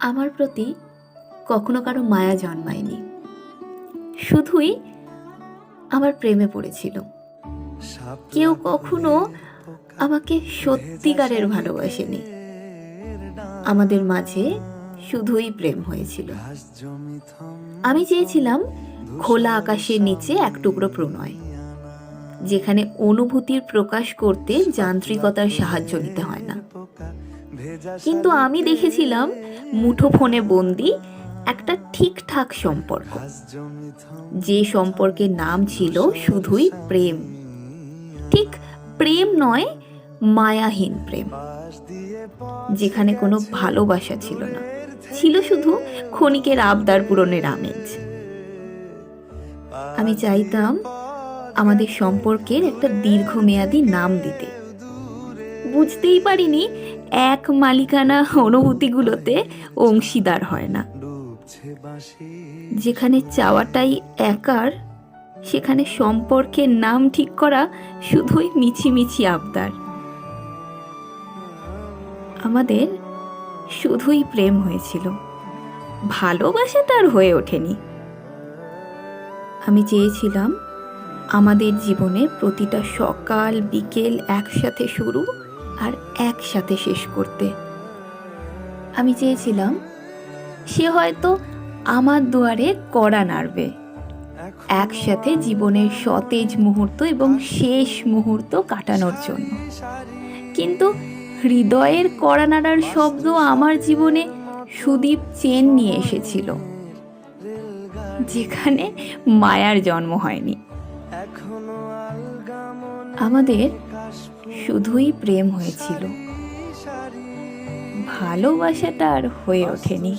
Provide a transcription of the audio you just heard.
আমার প্রতি কখনো কারো মায়া জন্মায়নি, শুধুই আমার প্রেমে পড়েছিল। কেউ কখনো আমাকে সত্যিকারের ভালোবাসেনি। আমাদের মাঝে শুধুই প্রেম হয়েছিল। আমি চেয়েছিলাম খোলা আকাশের নিচে এক টুকরো প্রণয়, যেখানে অনুভূতির প্রকাশ করতে যান্ত্রিকতার সাহায্য নিতে হয় না। কিন্তু আমি দেখেছিলাম মুঠোফোনে বন্দি একটা ঠিকঠাক সম্পর্ক, যে সম্পর্কের নাম ছিল শুধুই প্রেম। ঠিক প্রেম নয়, মায়াহীন প্রেম, যেখানে কোনো ভালোবাসা ছিল না, ছিল শুধু ক্ষণিকের আবদার পূরণের আমেজ। আমি চাইতাম আমাদের সম্পর্কের একটা দীর্ঘমেয়াদী নাম দিতে। বুঝতেই পারিনি এক মালিকানা অনুভূতিগুলোতে অংশীদার হয় না। যেখানে চাওয়াটাই একার, সেখানে সম্পর্কের নাম ঠিক করা শুধুই মিছিমিছি আবদার। আমাদের শুধুই প্রেম হয়েছিল, ভালোবাসাটা আর হয়ে ওঠেনি। আমি চেয়েছিলাম আমাদের জীবনে প্রতিটা সকাল বিকেল একসাথে শুরু আর একসাথে শেষ করতে। আমি চেয়েছিলাম সে হয়তো আমার দুয়ারে কড়া নাড়বে, একসাথে জীবনের সতেজ মুহূর্ত এবং শেষ মুহূর্ত কাটানোর জন্য। কিন্তু হৃদয়ের কড়া নাড়ার শব্দ আমার জীবনে সুদীপ চেন নিয়ে এসেছিল, যেখানে মায়ার জন্ম হয়নি। আমাদের শুধুই প্রেম হয়েছিল, ভালোবাসাটা আর হয়ে ওঠেনি।